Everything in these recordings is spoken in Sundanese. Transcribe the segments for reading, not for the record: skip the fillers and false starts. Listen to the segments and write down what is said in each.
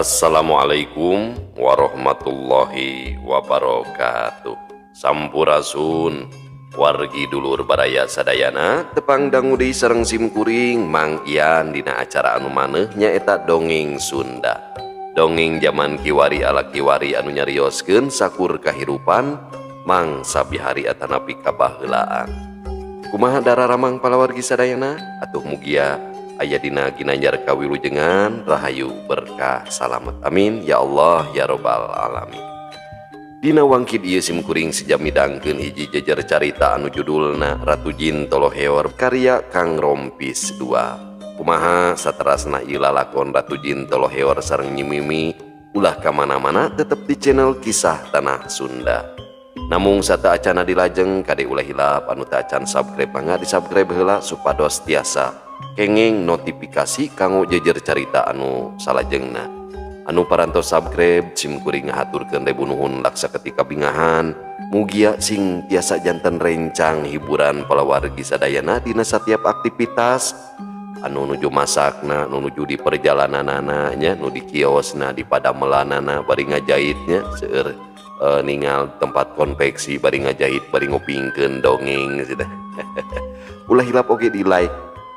Assalamualaikum warahmatullahi wabarakatuh. Sampurasun wargi dulur baraya sadayana tepang dangudi sareng simkuring Mang Ian dina acara anu maneh nyaeta dongeng Sunda. Dongeng zaman kiwari ala kiwari anu nyarioskeun sakur kahirupan mangsa bihari atanapi kabaheulaan. Kumaha dararamang palawargi sadayana atuh mugia aya dina ginanjar kawilujengan rahayu berkah salamet amin ya Allah ya robbal alamin. Dina wangkid ieu simkuring sejamidangkeun hiji jejer carita anu judulna Ratu Jin Toloheor karya Kang Rompis 2. Kumaha saterasna ieu lalakon Ratu Jin Toloheor sareng Nyi Mimi ulah ka mana-mana tetep di channel Kisah Tanah Sunda. Namung sata acana dilajeng kade ulah hilap anu teu acan subscribe mangga di subscribe heula supados tiasa kenging notifikasi kanggo jejer carita anu salajengna. Anu parantos subscribe simkuring ngahaturkeun debu nuhun laksa ketika bingahan mugia sing tiasa janten rencang hiburan palawargi sadayana dina setiap aktivitas anu nuju masakna, anu nuju di perjalananana nya, nu di kiosna, di padamelanana bari ngajahitnya seueur ningal tempat konveksi bari ngajahit bari ngopingkeun dongeng cenah. Ulah hilap oge di like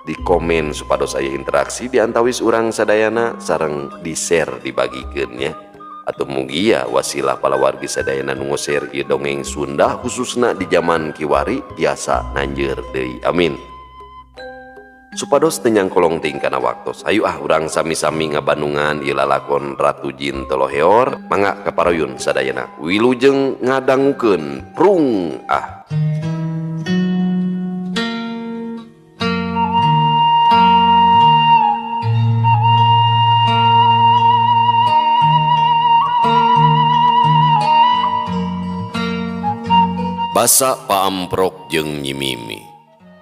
di komen supados aya interaksi di antawis urang sadayana sareng di share dibagikeun nya atuh mugia wasilah palawargi sadayana nu share ieu dongeng Sunda khususna di zaman kiwari biasa nanjeur deui amin. Supados teu nyangkolong ting kana waktos hayu urang sami-sami ngabandungan ieu lalakon Ratu Jin Toloheor mangga kaparoyun sadayana wilujeng ngadangukeun prung Basa paamprok jeung Nyi Mimi.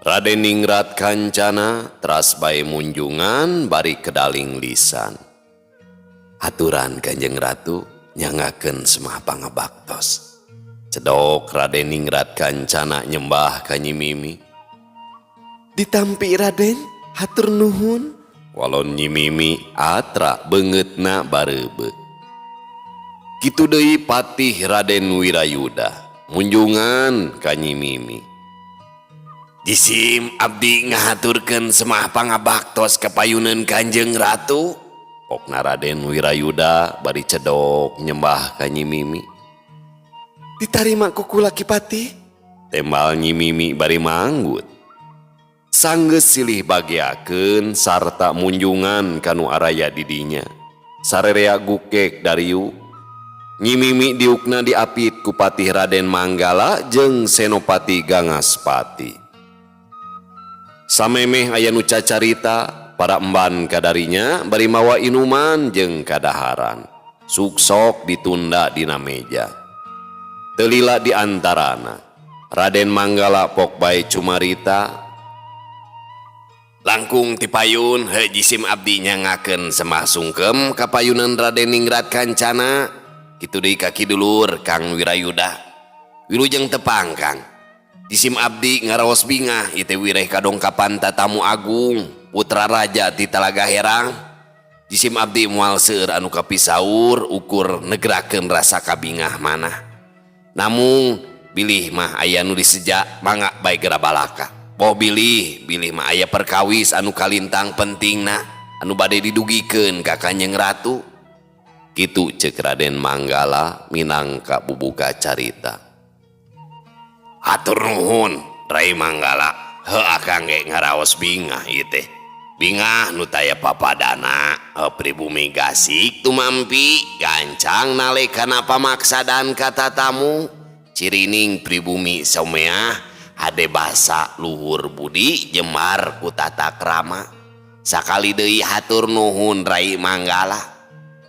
Raden ningrat kancana teras bae munjungan bari kedaling lisan. Aturan Kanjeng Ratu nyangakeun semah pangabaktos. Cedok Raden ningrat kancana nyembah ka Nyi Mimi. Ditampi Raden, hatur nuhun. Walon Nyi Mimi atra beungeutna bareubeuh. Kitu deui patih Raden Wirayuda munjungan ka Nyi Mimi. Jisim abdi ngahaturkeun semah pangabaktos kapayuneun Kanjeng Ratu. Pokna Raden Wirayuda bari cedok nyembah ka Nyi Mimi. Ditarima ku kula Kipati. Tembal Nyi Mimi bari manggut. Sanggeus silih bagiakeun sarta munjungan kanu araya didinya. Sarerea gukek dariu. Nyi Mimi diukna diapit ku Patih Raden Manggala jeung Senopati Gangaspati. Samemeh aya nu cacarita para emban kadarinya bari mawa inuman jeung kadaharan. Suksok ditunda dina meja. Teu lila di antarana Raden Manggala pok bae cumarita. Langkung ti payun heuh jisim abdi nyangakeun semah sungkem ka payunan Raden ningrat kancana. Kitu deui kaki dulur Kang Wirayuda. Wilujeng tepang Kang. Jisim abdi ngaraos bingah ieu teh wireh kadongkapan tatamu agung putra raja ti Talaga Herang. Jisim abdi moal seueur anu kapisaur ukur negrakeun rasa kabingah manah. Namung bilih mah aya nu diseja mangga bae gera balaka. Poh bilih mah aya perkawis anu kalintang pentingna anu bade didugikeun ka Kanjeng Ratu. Kitu ceuk Raden Manggala minangka bubuka carita. Hatur nuhun Rai Manggala, heuh akang ge ngaraos bingah ieu teh. Bingah nu taya papadana pribumi gasik tumampi gancang nalekana pamaksadan ka tatamu. Cirining pribumi someah hade basa luhur budi jemar ku tata krama. Sakali deui hatur nuhun Rai Manggala.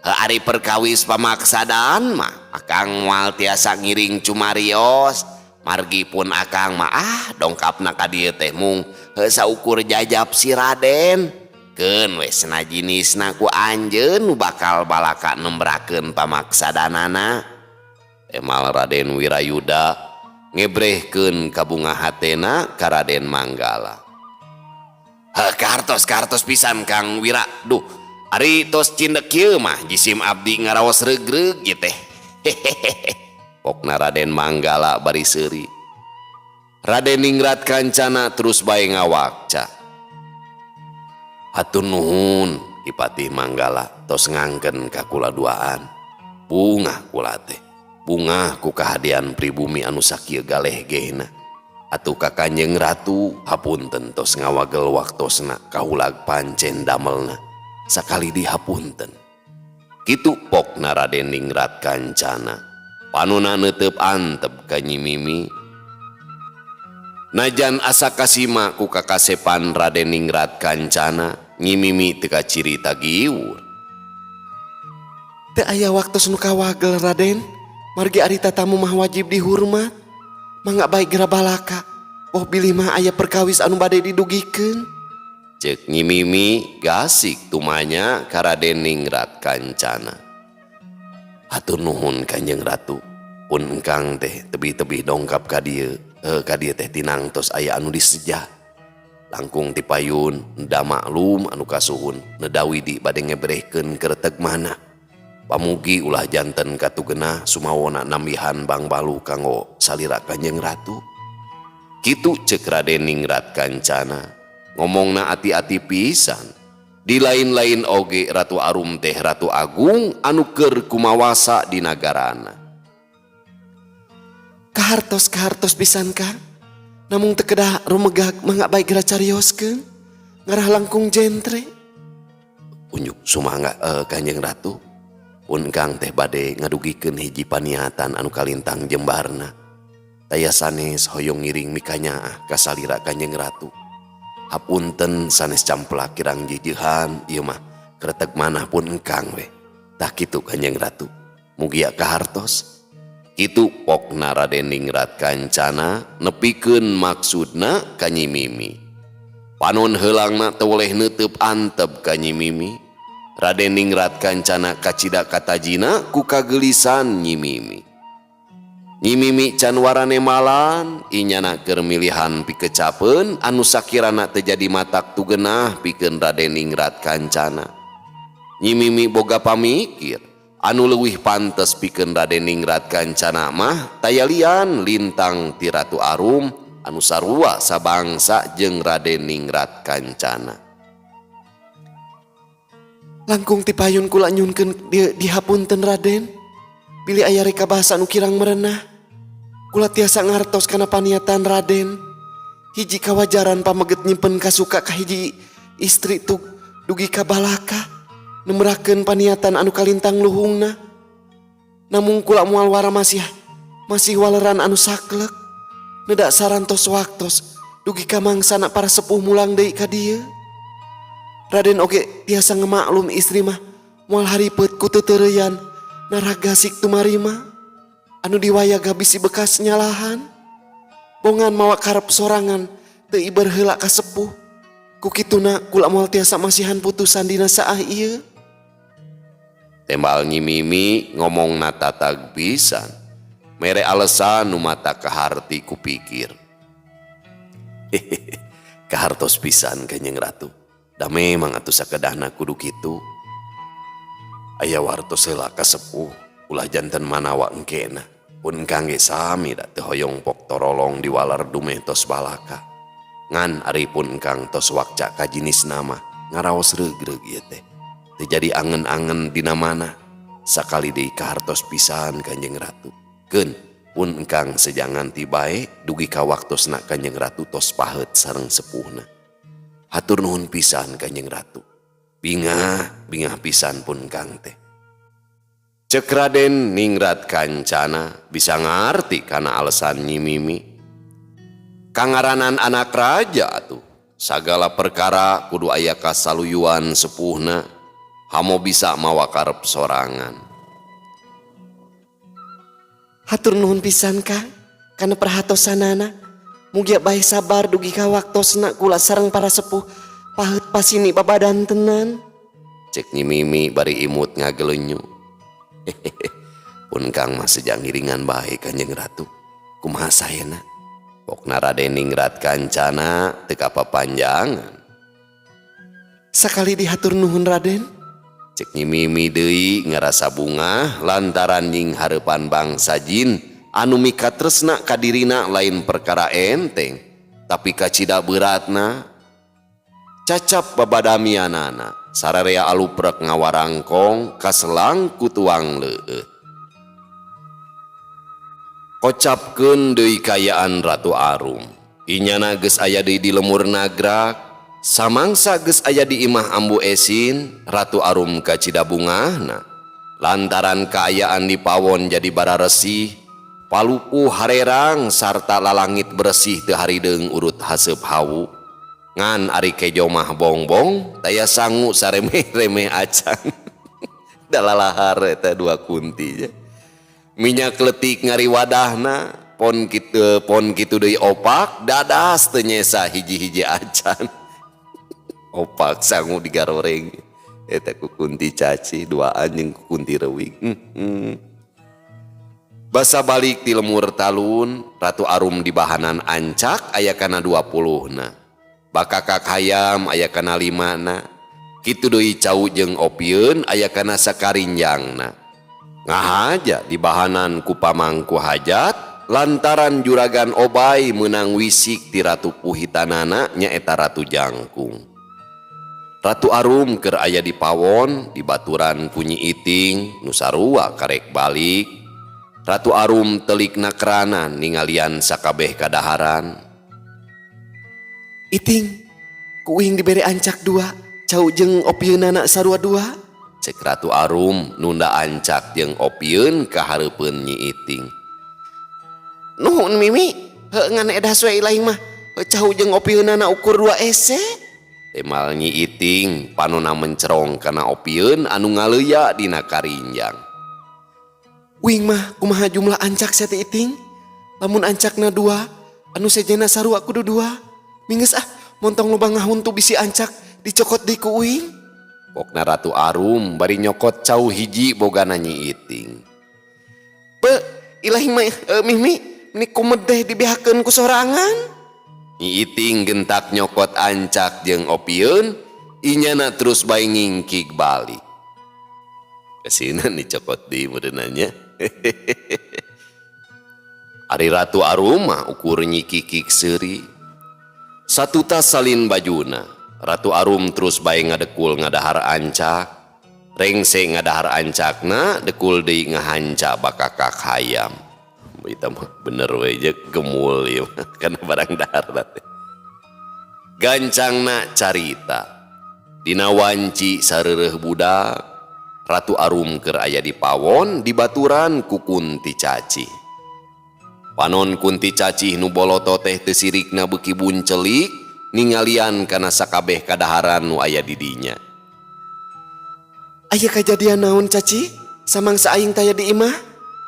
Ari perkawis pamaksadan mah akang moal tiasa ngiring cumarios. Margi pun akang mah dongkapna ka dieu teh mung heuh saukur jajab si Raden. Keun we senajinisna ku anjeun nu bakal balaka nembrakeun pamaksadanana. Emal Raden Wirayuda ngebrehkeun kabunga hatena ka Raden Manggala. Kartos pisan Kang Wira. Duh, Ari tos cindek kieu mah jisim abdi ngaraos regreg ieu teh. Pokna Raden Manggala bari seuri. Raden Ningrat Kancana terus bae ngawakca. Hatur nuhun Kipatih Manggala tos ngangken ka kula duaan. Bunga kula teh. Bunga ku kahadian pribumi anu sakieu galeh-gehna. Atuh ka Kanjeng Ratu hapunten tos ngawagel waktosna kahulag pancen damelna. Sakali dihapunten. Kitu pokna Raden Ningrat Kancana. Panuna neuteup antep ka Nyi Mimi. Najan asa kasima ku kakasepan Raden Ningrat Kancana, Nyi Mimi teu kacirita giur. Teu aya waktos nu kawagel Raden, margi ari tatamu mah wajib dihormat. Mangga bae gera balaka. Oh bilih mah aya perkawis anu bade didugikeun. Ceuk Nyi Mimi gasik tumanya ka Raden Ningrat Kancana. Hatur nuhun Kanjeng Ratu. Pun engkang teh tebih-tebih dongkap ka dieu teh tinang tos aya anu disejah. Langkung ti payun da maklum anu kasuhun nedawidi bade ngebrehkeun kereteg mana. Pamugi ulah janten katugenah sumawona nambihan Bang Balu kanggo salira Kanjeng Ratu. Kitu ceuk Raden Ningrat Kancana. Ngomongna ati-ati pisan. Di lain-lain oge Ratu Arum teh Ratu Agung anu keur kumawasa di nagarana. Kahartos pisan Kang. Namung teu kedah rumegag mangga bae gera carioskeun. Ngarah langkung jentre. Unjuk sumangga Kanjeng Ratu. Pun Kang teh bade ngadugikeun hiji paniatan anu kalintang jembarna. Taya sanes hoyong ngiring mikanyaah ka salira Kanjeng Ratu. Hapunten sanes camplak kirang jijeuhan ieu mah kereteg manah pun engkang we. Tah kitu Kanjeng Ratu. Mugi kahartos. Kitu pokna Raden Ningrat Kancana nepikeun maksudna ka Nyi Mimi. Panon heulangna teu woleh neuteup antep ka Nyi Mimi. Raden Ningrat Kancana kacida katajina ku kagelisan Nyi Mimi. Nyi Mimi can warane malan, inyana keur milihan pikecapeun anu sakirana teu jadi matak tugenah pikeun Raden Ningrat Kancana. Nyi Mimi boga pamikir, anu leuwih pantes pikeun Raden Ningrat Kancana mah taya lian lintang ti Ratu Arum anu sarua sabangsa jeung Raden Ningrat Kancana. Langkung ti payun kula nyunkeun dihapunten Raden. Bilih aya reka basa anu kirang merenah. Kula tiasa ngartos kana paniatan Raden. Hiji kawajaran pameget nyimpen kasuka ka hiji istri dugi ka balaka. Nemerakeun paniatan anu kalintang luhungna. Namung kula moal wara masih waleran anu saklek. Nedak sarantos waktos dugi ka mangsana para sepuh mulang deui ka dieu. Raden oge tiasa ngemaklum istri mah moal haripeut ku teuteureuyan naragasik tumarima. Anu diwayaga bisi bekas nyalahan. Bongan mawa karep sorangan teu iber heula ka sepuh. Ku kituna kula moal tiasa masihan putusan dina saah ieu. Tembal Nyi Mimi ngomongna tatag pisan. Mere alesan nu mata kaharti kupikir. Kahartos pisan Kanjeng Ratu. Da memang atuh sakedahna kudu kitu. Aya wartos heula ka sepuh ulah janten manawa engkena. Pun kangge sami da teu hoyong pok torolong diwalar dumeh tos balaka. Ngan ari pun kang tos wakca ka jinisna mah ngaraos regreg ieu teh. Teu jadi angen-angen dina mana. Sakali deui kahartos pisan Kanjeng Ratu. Keun pun engkang sejangan tibae dugi ka waktosna Kanjeng Ratu tos paheut sareng sepuhna. Hatur nuhun pisan Kanjeng Ratu. Bingah pisan pun kang teh. Ceuk Raden Ningrat Kancana bisa ngarti kana alasan Nyi Mimi. Kangaranan anak raja atuh. Sagala perkara kudu aya kasaluyuan sepuhna. Hamo bisa mawa karep sorangan. Hatur nuhun pisan Kang kana perhatosanana. Mugia bae sabar dugi ka waktosna kula sareng para sepuh paheut pasini babadan tenan. Cek Nyi Mimi bari imut ngagelenyu. Pun Kang mah sejang ngiringan bae Kanjeng Ratu. Kumaha saena? Pokna Raden Ningrat Kancana teu kapapanjangan. Sakali dihatur nuhun Raden. Cek Mimi deui ngerasa bunga lantaran nying hareupan bangsa jin anu mika tresna ka dirina lain perkara enteng, tapi kacida beratna. Cacap babadamianana sararea aluprek ngawarangkong kaselang ku tuang leueut. Kocapkeun deui kayaan Ratu Arum. Inyana geus aya deui di lemur nagrak, samangsa geus aya di imah Ambu Esin, Ratu Arum kacida bungahna. Lantaran kaayaan di pawon jadi bara resih, palupuh harerang sarta lalangit bersih teu harideung urut haseup hawu. Ngan ari kejo mah bongbong, taya sangu saremeh-remeh acan. Dalalahar eta dua kunti. Minyak letik ngari wadahna, pon kitu deui opak, dadas teu nyesa hiji-hiji acan. Opak sangu digaroreng. Eta ku Kunti Caci duaan jeung ku Kunti Reuwing. Basa balik ti lemur talun, Ratu Arum di bahanan ancak aya kana 20-na. Bakakak hayam aya kana 5-na. Kitu deui Cau jeung Opieun aya kana sakarinjangna. Ngahaja di bahanan ku pamangku hajat lantaran juragan Obay meunang wisik ti Ratu Puhitanana nyaeta Ratu Jangkung. Ratu Arum keur aya di pawon di baturan Punyi Iting nu sarua karek balik. Ratu Arum telikna keranan ningalian sakabeh kadaharan. Iting, ku uing dibere ancak 2, Cau jeung Opieunana sarua 2. Cek Ratu Arum nunda ancak jeung Opieun ka hareupeun Nyi Iting. Nuhun Mimi, heuh ngan edah sue ilaing mah. Cau jeung Opieunana ukur 2 ese. Temal Nyi Iting panonna mencerong kana Opieun anu ngaleuya dina karinjang. Uing mah kumaha jumlah ancak sia teh Iting? Lamun ancakna 2, anu sejena sarua kudu 2. Minggeus montong loba ngahuntu bisi ancak dicokot deui ku uing. Pokna Ratu Arum bari nyokot Cau hiji bogana Nyi Iting. Pe, ilaing mah Mimi, ini kumedeh dibihakeun ku sorangan. Nyi Iting gentak nyokot ancak jeung Opieun, inyana terus bae ngingkig balik. Kesina dicokot di meureunanya. Ari Ratu Arum mah ukur Nyi Kikik seuri. Satu tas salin bajuna. Ratu Arum terus bae ngadekul ngadahar ancak. Rengse ngadahar ancakna dekul deui ngahanca bakakak hayam. Eta mah bener we jeung gemul ieu kana barang dahar teh. Gancangna carita. Dina wanci sareureuh budak, Ratu Arum keur aya di pawon di baturan ku Kunti Caci. Panon Kunti Caci nu boloto teh teu sirikna beuki buncelik ningalian kana sakabeh kadaharan nu aya di dinya. Aya kajadian naon Caci? Samangsa aing taya di imah?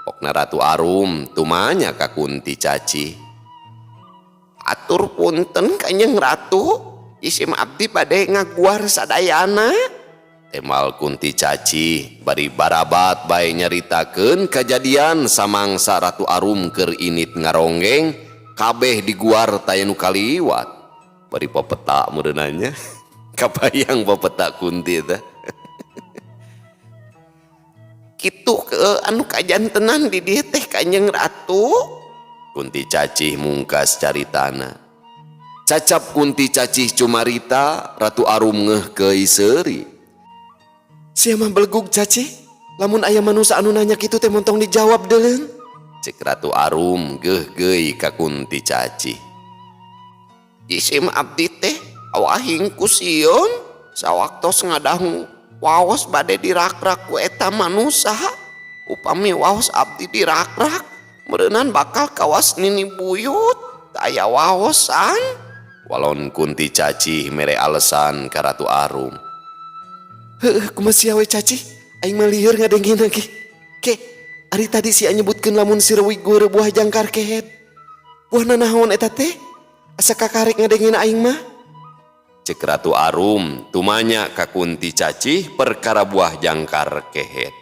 Pokna Ratu Arum tumanya ka Kunti Caci. Atur punten Kanjeng Ratu, isim abdi bade ngaguar sadayana. Temal Kunti Caci bari barabat bae nyaritakeun kajadian samangsa Ratu Arum keur init ngaronggeng kabeh diguar taya nu kaliwat. Bari pepeta meureunanya. Kabayang pepeta Kunti teh. Kitu anu kajantenan di dieu teh Kanjeng Ratu. Kunti Caci mungkas caritana. Cacap Kunti Caci cumarita, Ratu Arum ngeuh keui seuri. Sia mah belegug Caci, lamun aya manusia anu nanya kitu teh montong dijawab deuleun. Cek Ratu Arum geuh-geuy ka Kunti Caci. Isim abdi teh awahing ku sieun sawaktos ngadahung waos bade dirakrak ku eta manusa. Upami waos abdi dirakrak, meureunnan bakal kawas nini buyut, aya waosan. Walon Kunti Caci mere alesan ka Ratu Arum. Heuh kumaha sia we Caci, aing mah lieur ngadengin lagi. Ke, ari tadi sia nyebutkeun lamun si Reuwig geureuh buah jangkar kehet. Buahna naon eta teh? Asa kakarek ngadengin aing mah. Cek Ratu Arum tumanya ka Kunti Caci perkara buah jangkar kehet.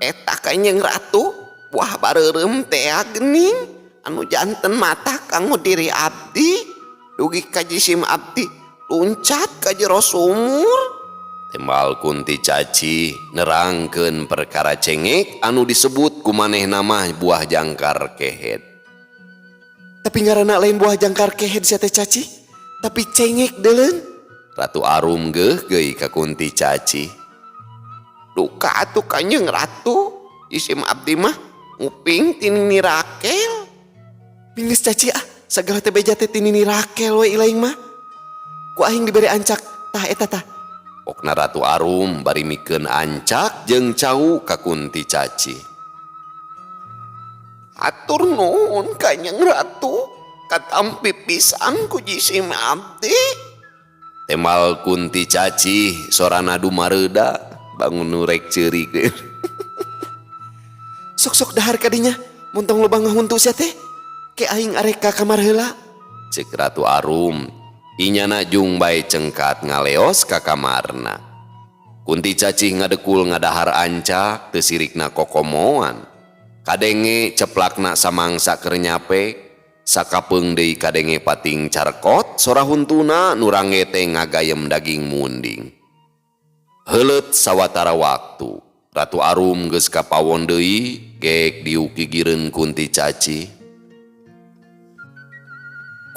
Eta Kanjeng Ratu, buah bareureum teh geuning anu janten mata kanggo diri abdi, dugi ka jisim abdi luncat ka jero sumur. Tembal Kunti Caci nerangkeun perkara cengek anu disebut ku maneh nama buah jangkar kehed. Tapi ngaranna lain buah jangkar kehed sia teh Caci, tapi cengek deuleun. Ratu Arum geui ka Kunti Caci. Duka atuh Kanjeng Ratu, isim abdi mah nguping ti Nini Rakel. Pinggeus Caci sagala teh beja teh ti Nini Rakel we ilaing mah. Ku aing dibere ancak tah eta tah. Pokna Ratu Arum bari mikeun ancak jeung cau ka Kunti Caci. Atur nuhun Kanjeng Ratu, katampi pisan ku jisim abdi. Tembal Kunti Caci sorana dumareuda bangun nurek ceurikeun. Sok-sok dahar kadinya, muntong lobang ngahuntu sia teh. Ke aing arek ka kamar heula. Cek Ratu Arum, inyana jung bae cengkat ngaleos ka kamarna. Kunti Caci ngadekul ngadahar ancak teu sirikna kokomoan. Kadenge ceplakna samangsa keur nyape, sakapeung deui kadenge pating carkot, sorahuntuna nurange teh ngagayem daging munding. Heuleut sawatara waktu, Ratu Arum geus kapawon deui, gek diukigireun Kunti Caci.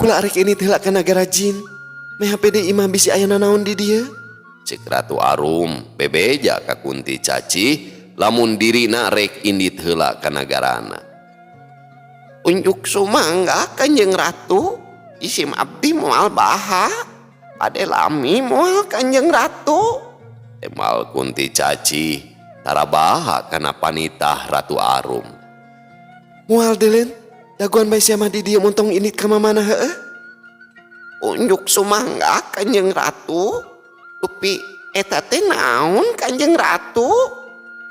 Kula arek ini heula ka nagara jin. Meh hapede imah bisi aya nanaon di dieu? Cek Ratu Arum bebeja ka Kunti Caci, lamun dirina rek indit heula ka nagarana. Unjuk sumangga Kanjeng Ratu, isim abdi moal baha. Pade lami moal Kanjeng Ratu. Tembal Kunti Caci tarabaha kana panitah Ratu Arum. Moal deuleun, daguan bae sia mah di dieu muntong indit ka mamana heueuh. Unjuk sumangga Kanjeng Ratu, upi eta teh naon Kanjeng Ratu?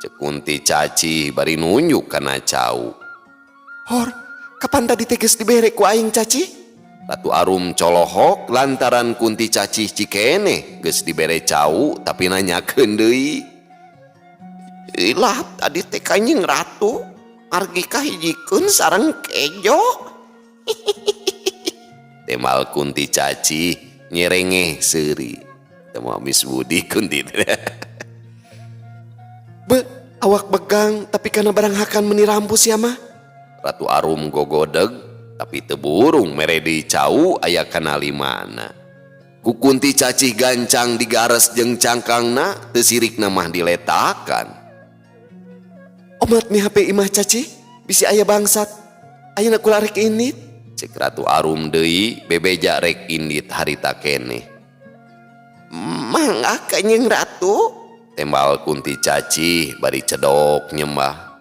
Cek Kunti Caci bari nunjuk kana cau. Hor, kapan tadi teh geus dibere ku aing Caci? Ratu Arum colohok lantaran Kunti Caci cikene geus dibere cau tapi nanyakeun deui. Ilah tadi teh Kanjeng Ratu, margi kahijikeun sareng kejo. Tembal Kunti Caci nyerengeh seuri. Teu Miss Budi Kunti. Be, awak begang tapi kana barang hakan meni rampus ya mah. Ratu Arum gogodeg tapi teu burung mere deui cau aya kana limana. Ku Kunti Caci gancang digares jeung cangkangna teu sirikna mah diletakan. Omat mi HP imah Caci, bisi aya bangsat. Ayeuna kula rek indit. Cek Ratu Arum deui bebeja rek indit harita keneh. Mangga Kanjeng Ratu. Tembal Kunti Caci bari cedok nyembah.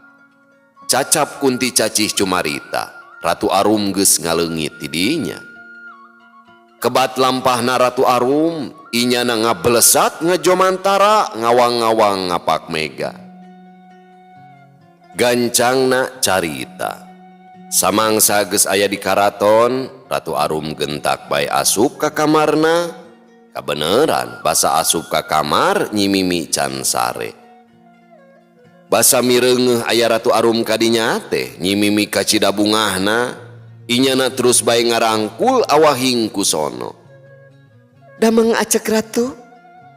Cacap Kunti Caci cumarita, Ratu Arum geus ngaleungit ti dinya. Kebat lampahna Ratu Arum, inyana ngablesat ngajomantara ngawang-ngawang ngapak mega. Gancangna carita. Samangsa geus aya di karaton, Ratu Arum gentak bae asup ka kamarna. Kabeneran basa asup ka kamar nyimimi can sare. Basa mireungeuh aya Ratu Arum kadinya teh nyimimi ka cidabungahna, inyana terus bae ngarangkul awahing ku sono. Damang acek Ratu.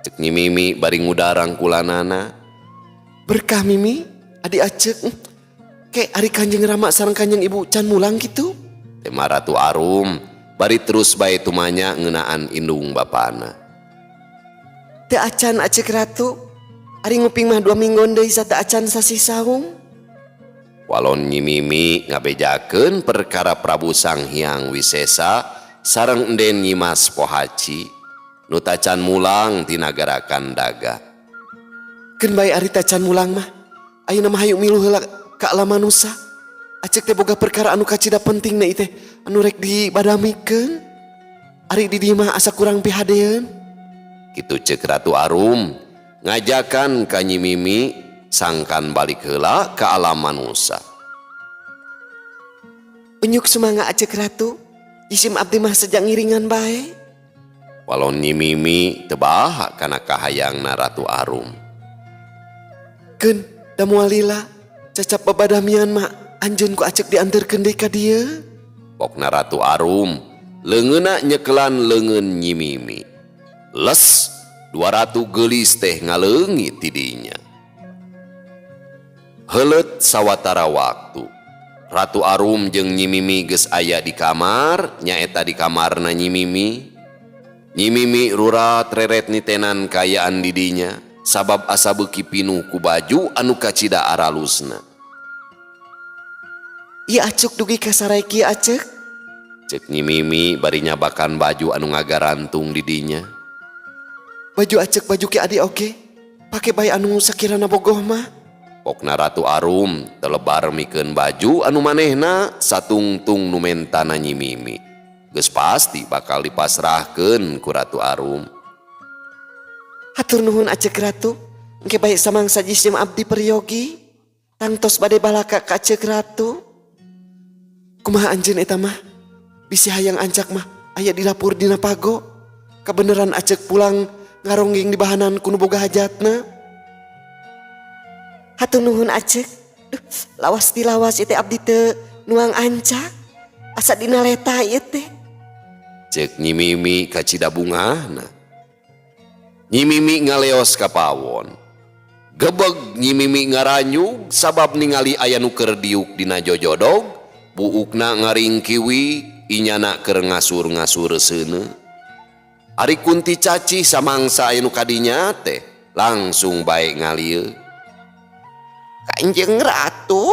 Cek nyimimi bari ngudarang kulanana. Berkah Mimi, adi acek. Kayak ari Kanjeng Rama sareng Kanjeng Ibu can mulang gitu. Tema Ratu Arum bari terus bae tumanya ngeunaan indung bapana. Teu acan acek Ratu, ari nguping mah 2 minggon deui sa teu acan sasih saung. Walon nyimimi ngabejakeun perkara Prabu Sanghyang Wisesa sareng Enden Nyimas Pohaci nu tacan mulang ti nagara Kandaga. Keun bae ari tacan mulang mah, ayeuna mah hayu milu heula ka alam manusia. Acek teh boga perkara anu kacida penting na teh anu rek dibadamikeun. Ari di dieu mah asa kurang pihadeun. Kitu ceuk Ratu Arum ngajakan ka nyimimi sangkan balik heula ka alam manusia. Unyuk sumangga acek Ratu, isim abdi mah sejak ngiringan bae. Walon nyimimi teu baha kana kahayangna Ratu Arum. Keun da moal lila, cacap babadamian mah anjeun ku acek dianterkeun deui ka dieu. Pokna Ratu Arum leungeunna nyekelan leungeun nyimimi. Les 200 gelis teh ngaleungit tidinya. Heuleut sawatara waktu Ratu Arum jeung Nyi Mimi geus aya di kamar, nyaeta di kamarna Nyi Mimi. Nyi Mimi rurat reret nitenan kayaan didinya, sabab asa beuki pinuh ku baju anu kacida aralusna. Ieu acuk dugi ka sarai kieu acek. Cek Nyi Mimi bari nyabakan baju anu ngagarantung didinya. Baju acek baju ki adi oge. Pake bae anu sakirana bogoh mah. Pokna Ratu Arum telebar mikeun baju anu manehna satungtung nu mentana Nyi Mimi. Geus pasti bakal dipasrahkeun ku Ratu Arum. Hatur nuhun acek ratu. Engke bae samangsa jisim abdi peryogi. Tangtos bade balaka ka acek ratu. Kumaha anjeun eta mah? Bisi hayang ancak mah aya di dapur dina pago. Kabeneran acek pulang ngarongging di bahanan kuno boga hajatna. Hatur nuhun acek. Duh, lawas ti lawas ieu teh abdi teu nuang ancak. Asa dina leta ieu teh. Cek Nyi Mimi kacida bungahna. Nyi Mimi ngaleos ka pawon. Gebeg Nyi Mimi ngaranyug sabab ningali aya nu keur diuk dina jojodog, buukna ngaringkiwi, inyana keur ngasur-ngasur seuneu. Ari Kunti Caci samangsa aya nu kadinya teh langsung bae ngalieu. Kanjeng Ratu.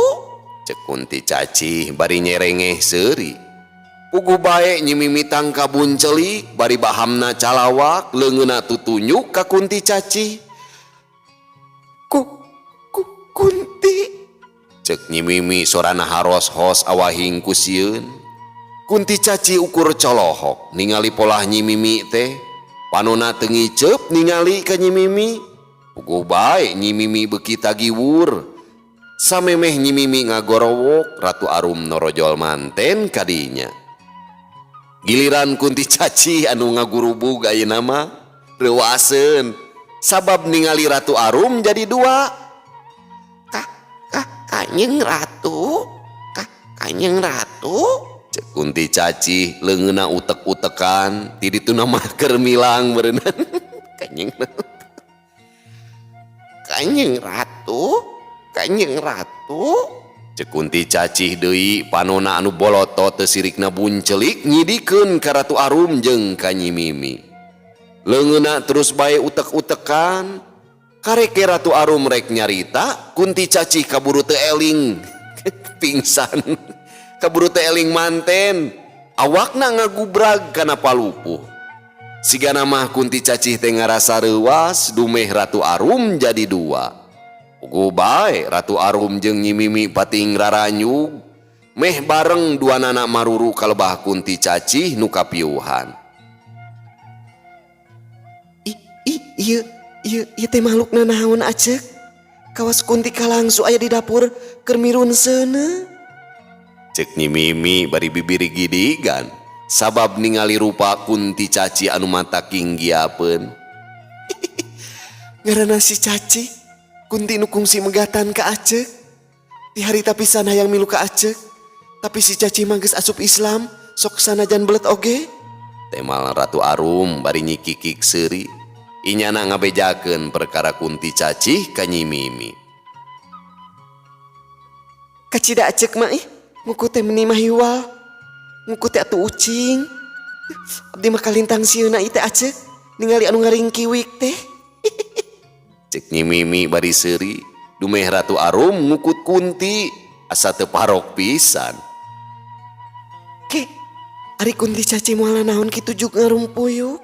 Cek Kunti Caci bari nyerengeh seuri. Puguh bae Nyi Mimi tangka buncelik bari bahamna calawak leungeunna tutunyuk ka Kunti Caci. Kunti. Cek Nyi Mimi sorana haros-hos awahing ku sieun. Kunti Caci ukur colohok ningali polah Nyi Mimi teh. Panonna teu ngiceup ningali ka Nyi Mimi. Puguh bae Nyi Mimi beuki tagiwur. Samemeh Nyi Mimi ngagorowok, Ratu Arum norojol manten kadinya. Giliran Kunti Caci anu ngagurubug ayeuna mah reuaseun sabab ningali Ratu Arum jadi dua. Kanjeng Ratu. Kanjeng Ratu. Cek Kunti Caci leungeunna utek-utekan, ti ditu mah keur milang beureunan. Kanjeng Ratu. Kanjeng Ratu. Cek Kunti Caci deui panonna anu boloto teu sirikna buncelik nyidikeun ka Ratu Arum jeung ka Nyi Mimi. Leungeunna terus bae utek-utekan. Kareke Ratu Arum rek nyarita, Kunti Caci kaburu teu eling. Pingsan. Kaburu teu eling manten. Awakna ngagubrag kana palupuh. Sigana mah Kunti Caci teh ngarasa reuas dumeh Ratu Arum jadi dua. Puguh bae Ratu Arum jeung Nyi Mimi pating raranyug meh bareng dua anak maruru kalebah Kunti Caci nu kapiuhan. Ieu teh makhlukna naon acek? Kawas Kunti kalangsu aya di dapur keur mirun seuneu. Cek Nyi Mimi bari bibir gidigan sabab ningali rupa Kunti Caci anu mata kinggiapeun. Ngaranna si Caci. Kunti nu kungsi megatan ka acek. Di harita pisan hayang milu ka acek. Tapi si Caci mah geus asup Islam, sok sanajan belet oge. Temal Ratu Arum bari nyikikik seuri. Inyana ngabejakeun perkara Kunti Caci ka Nyi Mimi. Kacida acek mah nguku teh meuni mah hiwal. Nguku teh atuh ucing. Abdi mah kalintang sieuna ieu teh acek ningali anu ngaringkiwik teh. Cek Nyi Mimi bari seuri, dumeh Ratu Arum ngukut Kunti asa teu parok pisan. Ke, ari Kunti Caci moal naon kitu juk ngarumpuyuk.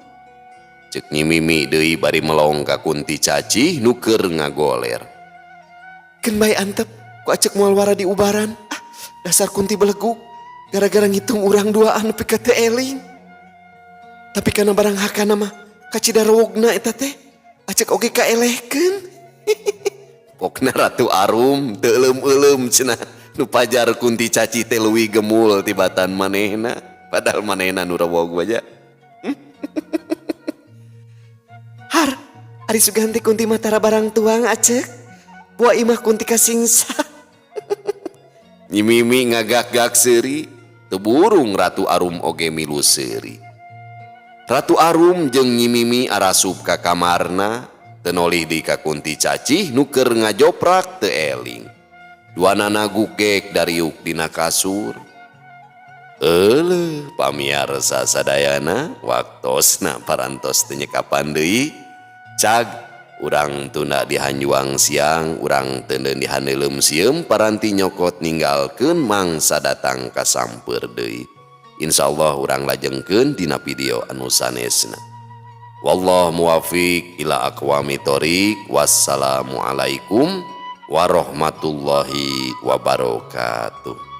Cek Nyi Mimi deui bari melong ka Kunti Caci nu keur ngagoler. Keun bae antep, ku acek moal wara di ubaran. Dasar Kunti beleguk, gara-gara ngitung urang duaan nepi ka teu eling. Tapi kana barang hakana mah kacida rowogna eta teh. Acek oge kaelehkeun. Pokna Ratu Arum teu euleum-euleum cenah nu pajar Kunti Caci teh leuwih gemul tibatan manehna, padahal manehna nu rewog baja. Har, ari suganti Kunti mah tara barang tuang acek. Buah imah Kunti kasingsa. Nyi Mimi ngagak-gak seuri, teu burung Ratu Arum oge milu seuri. Ratu Arum jeung Nyi Mimi arasup ka kamarna, tenolih di kakunti cacih nuker ngajoprak teu eling. Duanana gukek dariuk dina kasur. Pamiarsa sadayana waktosna parantos teu nyekapan deui. Cag urang tunda dihanjuang siang, urang teu dihaneuleum sieum paranti nyokot ninggalkeun mangsa datang ka samper deui. Insyaallah urang lajengkeun dina video anu sanesna. Wallahu muwaffiq ila aqwamit thoriq. Wassalamualaikum warahmatullahi wabarakatuh.